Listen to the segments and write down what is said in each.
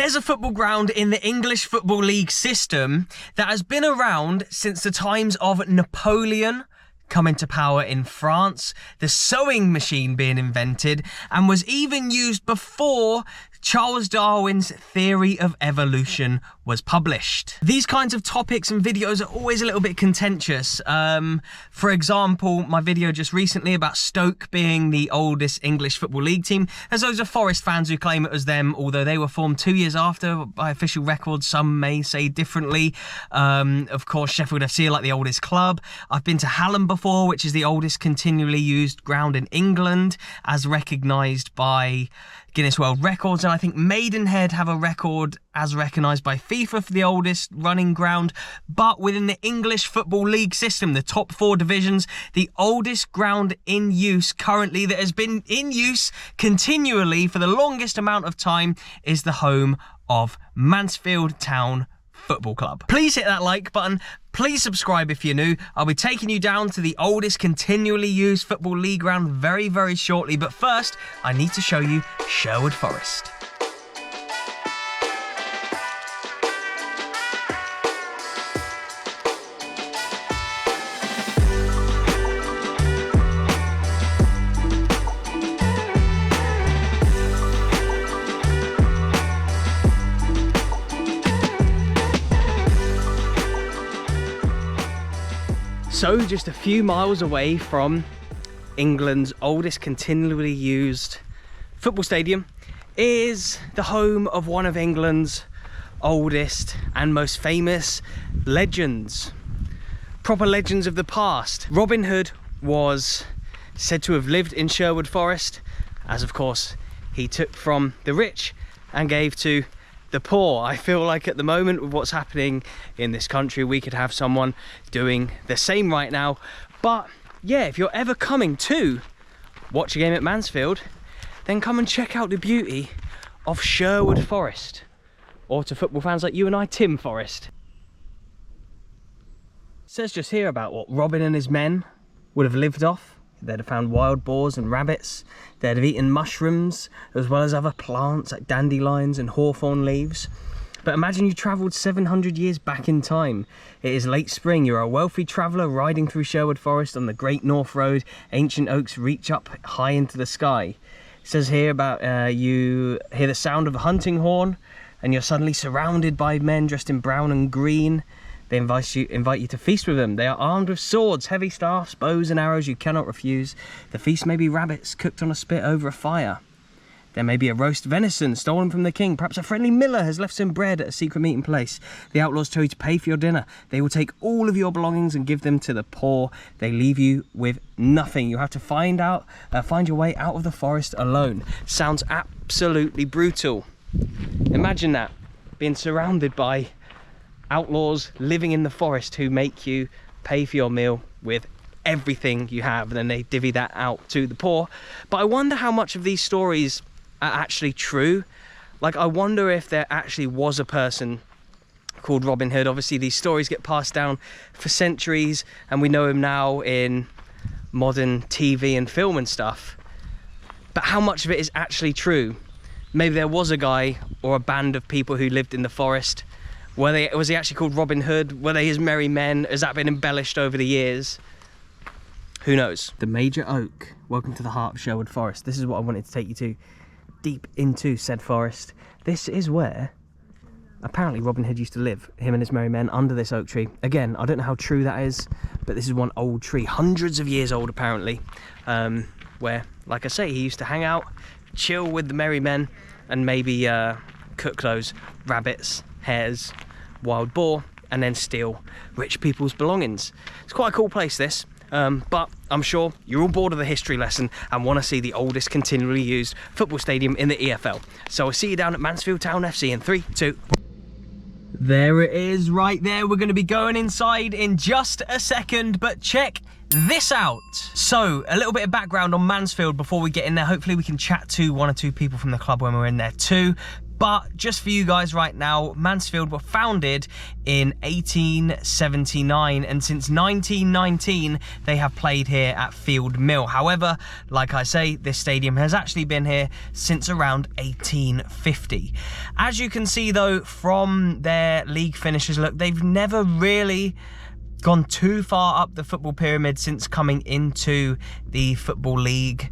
There's a football ground in the English Football League system that has been around since the times of Napoleon coming to power in France, the sewing machine being invented, and was even used before Charles Darwin's theory of evolution was published. These kinds of topics and videos are always a little bit contentious. For example, my video just recently about Stoke being the oldest English Football League team. There's loads of Forest fans who claim it was them, although they were formed 2 years after by official records. Some may say differently. Of course, Sheffield FC are like the oldest club. I've been to Hallam before, which is the oldest continually used ground in England, as recognised by Guinness World Records, and I think Maidenhead have a record as recognised by FIFA for the oldest running ground. But within the English Football League system, the top 4 divisions, the oldest ground in use currently, that has been in use continually for the longest amount of time, is the home of Mansfield Town Football Club. Please hit that like button. Please subscribe if you're new. I'll be taking you down to the oldest continually used Football League ground very, very shortly. But first, I need to show you Sherwood Forest. So just a few miles away from England's oldest continually used football stadium is the home of one of England's oldest and most famous legends, proper legends of the past. Robin Hood was said to have lived in Sherwood Forest, as of course he took from the rich and gave to the poor. I feel like at the moment with what's happening in this country, we could have someone doing the same right now. But yeah, if you're ever coming to watch a game at Mansfield, then come and check out the beauty of Sherwood Forest, or to football fans like you and I, Tim Forest. It says just here about what Robin and his men would have lived off. They'd have found wild boars and rabbits. They'd have eaten mushrooms, as well as other plants like dandelions and hawthorn leaves. But imagine you travelled 700 years back in time. It is late spring. You're a wealthy traveller riding through Sherwood Forest on the Great North Road. Ancient oaks reach up high into the sky. It says here about you hear the sound of a hunting horn, and you're suddenly surrounded by men dressed in brown and green. They invite you to feast with them. They are armed with swords, heavy staffs, bows and arrows you cannot refuse. The feast may be rabbits cooked on a spit over a fire. There may be a roast venison stolen from the king. Perhaps a friendly miller has left some bread at a secret meeting place. The outlaws tell you to pay for your dinner. They will take all of your belongings and give them to the poor. They leave you with nothing. You have to find your way out of the forest alone. Sounds absolutely brutal. Imagine that, being surrounded by outlaws living in the forest who make you pay for your meal with everything you have, and then they divvy that out to the poor. But I wonder how much of these stories are actually true. Like, I wonder if there actually was a person called Robin Hood. Obviously these stories get passed down for centuries, and we know him now in modern TV and film and stuff. But how much of it is actually true? Maybe there was a guy or a band of people who lived in the forest. Was he actually called Robin Hood? Were they his merry men? Has that been embellished over the years? Who knows? The Major Oak. Welcome to the heart of Sherwood Forest. This is what I wanted to take you to, deep into said forest. This is where apparently Robin Hood used to live, him and his merry men, under this oak tree. Again, I don't know how true that is, but this is one old tree, hundreds of years old apparently, where, like I say, he used to hang out, chill with the merry men, and maybe cook those rabbits, hares, wild boar, and then steal rich people's belongings. It's quite a cool place, this, but I'm sure you're all bored of the history lesson and want to see the oldest continually used football stadium in the EFL. So I'll see you down at Mansfield Town FC in 3, 2. There it is, right there. We're going to be going inside in just a second, but check this out. So a little bit of background on Mansfield before we get in there. Hopefully we can chat to 1 or 2 people from the club when we're in there too. But just for you guys right now, Mansfield were founded in 1879, and since 1919 they have played here at Field Mill. However, like I say, this stadium has actually been here since around 1850. As you can see though from their league finishes, look, they've never really gone too far up the football pyramid since coming into the Football League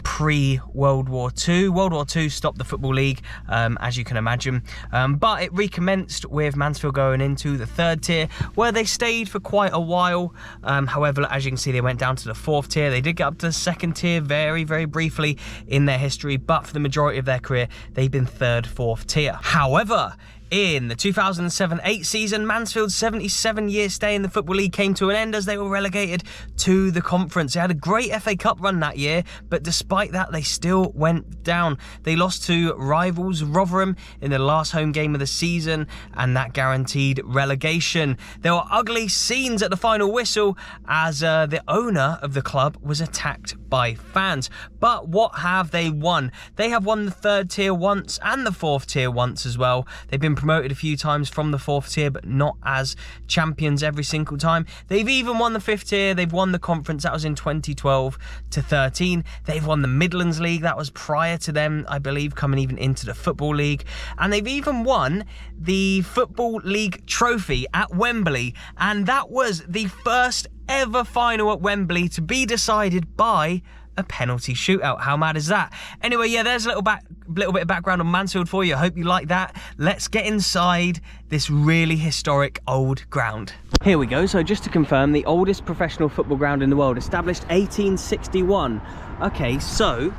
pre-World War II. World War II stopped the Football League, as you can imagine, but it recommenced with Mansfield going into the 3rd tier, where they stayed for quite a while. However, as you can see, they went down to the 4th tier. They did get up to the 2nd tier very, very briefly in their history, but for the majority of their career, they've been 3rd, 4th tier. However, in the 2007-8 season, Mansfield's 77-year stay in the Football League came to an end as they were relegated to the Conference. They had a great FA Cup run that year, but despite that, they still went down. They lost to rivals Rotherham in the last home game of the season, and that guaranteed relegation. There were ugly scenes at the final whistle as the owner of the club was attacked by fans. But what have they won? They have won the 3rd tier once and the 4th tier once as well. They've been promoted a few times from the 4th tier, but not as champions every single time. They've even won the 5th tier. They've won the Conference. That was in 2012 to 13. They've won the Midlands League. That was prior to them, I believe, coming even into the Football League. And they've even won the Football League trophy at Wembley. And that was the first ever final at Wembley to be decided by a penalty shootout. How mad is that? Anyway, yeah, there's a little bit of background on Mansfield for you. I hope you like that. Let's get inside this really historic old ground. Here we go. So just to confirm, the oldest professional football ground in the world, established 1861. Okay, so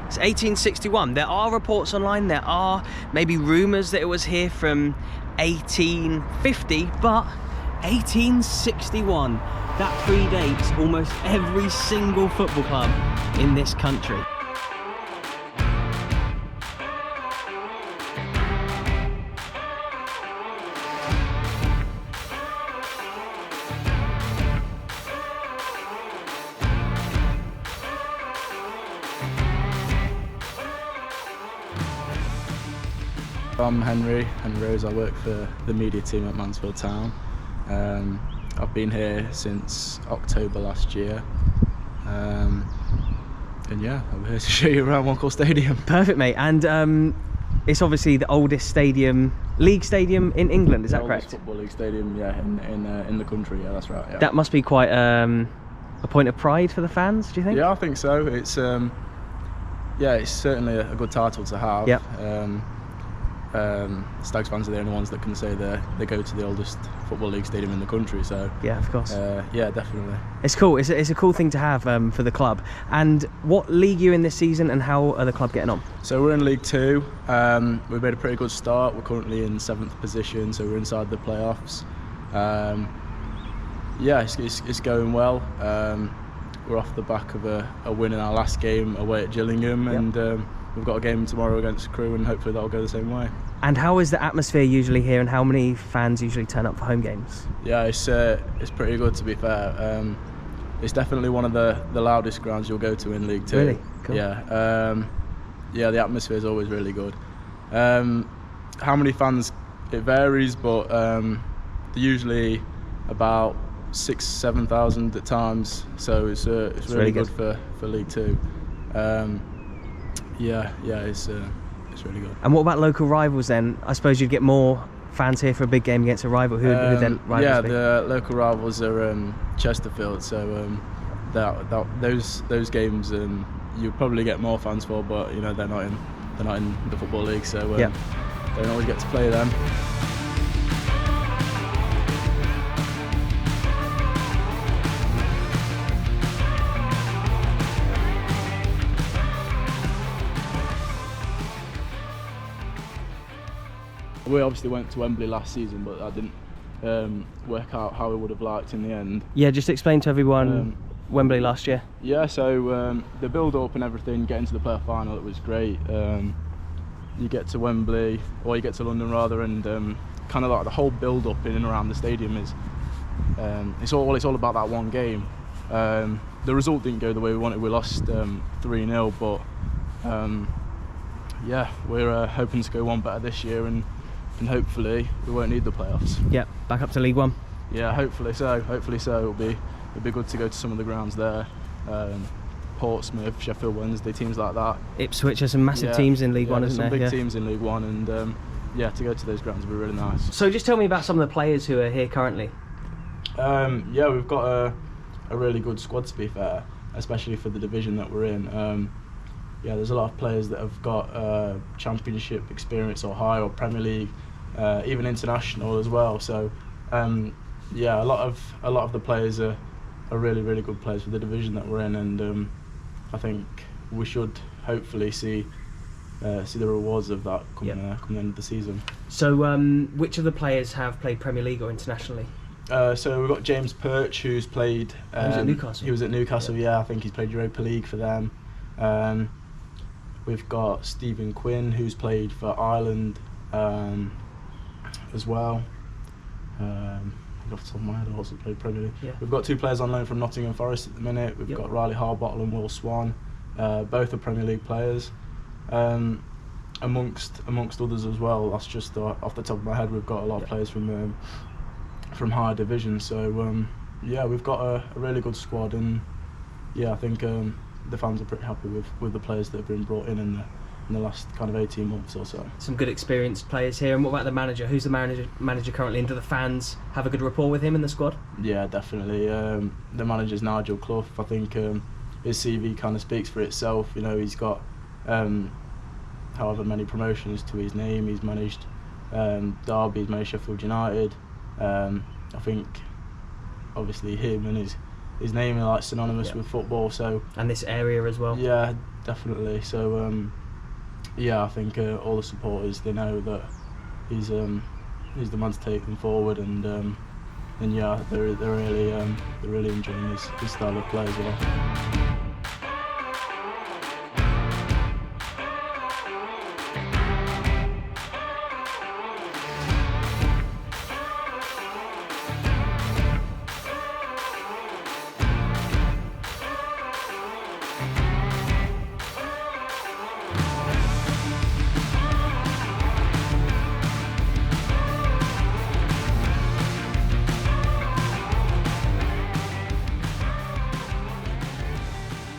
it's 1861. There are reports online, there are maybe rumours that it was here from 1850, but 1861. That predates almost every single football club in this country. I'm Henry Rose. I work for the media team at Mansfield Town. I've been here since October last year, and yeah, I'm here to show you around One Call Stadium. Perfect, mate. And it's obviously the oldest league stadium in England, is that correct? Football league stadium, yeah, in the country, yeah, that's right. Yeah. That must be quite a point of pride for the fans, do you think? Yeah, I think so. It's yeah, it's certainly a good title to have. Yep. Stags fans are the only ones that can say they go to the oldest football league stadium in the country, so yeah, of course. Yeah, definitely. It's cool. It's a cool thing to have for the club. And what league are you in this season, and how are the club getting on? So we're in League 2. We've made a pretty good start. We're currently in 7th position, so we're inside the playoffs. Yeah, it's going well. We're off the back of a win in our last game away at Gillingham, yep. And we've got a game tomorrow against Crewe, and hopefully that'll go the same way. And how is the atmosphere usually here, and how many fans usually turn up for home games? Yeah, it's pretty good, to be fair. It's definitely one of the loudest grounds you'll go to in League 2. Really? Cool. Yeah. Yeah, the atmosphere is always really good. How many fans? It varies, but they're usually about 6,000-7,000 at times. So it's really good for League 2. Yeah, it's really good. And what about local rivals then? I suppose you'd get more fans here for a big game against a rival. Who then rivals? Yeah, be? The local rivals are Chesterfield. So those games you probably get more fans for, but you know they're not in the Football League, so they don't always get to play them. We obviously went to Wembley last season, but that didn't work out how we would have liked in the end. Yeah, just explain to everyone Wembley last year. Yeah, so the build-up and everything, getting to the playoff final, it was great. You get to Wembley, or you get to London rather, and kind of like the whole build-up in and around the stadium is it's all about that one game. The result didn't go the way we wanted. We lost 3-0, but yeah, we're hoping to go one better this year, and hopefully we won't need the playoffs. Yep, back up to League One. Yeah, hopefully so. Hopefully so. It'll be good to go to some of the grounds there. Portsmouth, Sheffield Wednesday, teams like that. Ipswich are some massive teams in League One, isn't there? Some big teams in League One, and to go to those grounds would be really nice. So just tell me about some of the players who are here currently. Yeah, we've got a really good squad, to be fair, especially for the division that we're in. Yeah, there's a lot of players that have got championship experience or high, or Premier League, even international as well. So yeah, a lot of the players are really good players for the division that we're in, and I think we should hopefully see the rewards of that come the end of the season. So which of the players have played Premier League or internationally? So we've got James Perch, who's played. He was at Newcastle. He was at Newcastle. Yeah, I think he's played Europa League for them. We've got Stephen Quinn, who's played for Ireland as well. Off the top of my head, also played Premier League. Yeah. We've got 2 players on loan from Nottingham Forest at the minute. We've got Riley Harbottle and Will Swan, both are Premier League players. Amongst others as well. That's just off the top of my head. We've got a lot of players from higher division. So yeah, we've got a really good squad, and yeah, I think the fans are pretty happy with the players that have been brought in the last kind of 18 months or so. Some good experienced players here. And what about the manager? Who's the manager currently, and do the fans have a good rapport with him in the squad? Yeah, definitely. The manager's Nigel Clough. I think his CV kind of speaks for itself. You know, he's got however many promotions to his name. He's managed Derby, he's managed Sheffield United. I think obviously him and his name are like synonymous with football. So, and this area as well. Yeah, definitely. So yeah, I think all the supporters, they know that he's the man to take them forward, and yeah, they're really enjoying his style of play as well.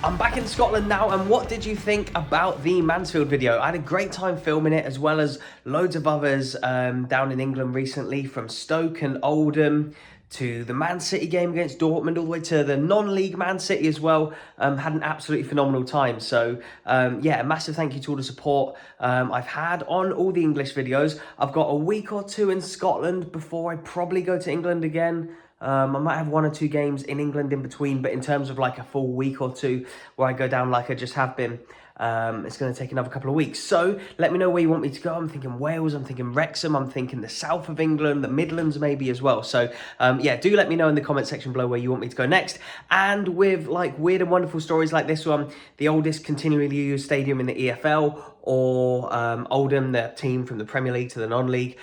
I'm back in Scotland now, and what did you think about the Mansfield video? I had a great time filming it, as well as loads of others down in England recently, from Stoke and Oldham to the Man City game against Dortmund, all the way to the non-league Man City as well. Had an absolutely phenomenal time. So yeah, a massive thank you to all the support I've had on all the English videos. I've got a week or 2 in Scotland before I probably go to England again. I might have 1 or 2 games in England in between, but in terms of like a full week or 2 where I go down like I just have been, it's going to take another couple of weeks. So let me know where you want me to go. I'm thinking Wales, I'm thinking Wrexham, I'm thinking the south of England, the Midlands maybe as well. So yeah, do let me know in the comment section below where you want me to go next. And with like weird and wonderful stories like this one, the oldest continually used stadium in the EFL, or Oldham, the team from the Premier League to the non-league,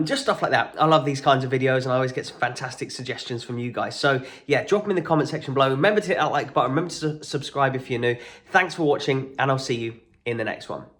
just stuff like that. I love these kinds of videos, and I always get some fantastic suggestions from you guys. So yeah, drop them in the comment section below. Remember to hit that like button, remember to subscribe if you're new. Thanks for watching, and I'll see you in the next one.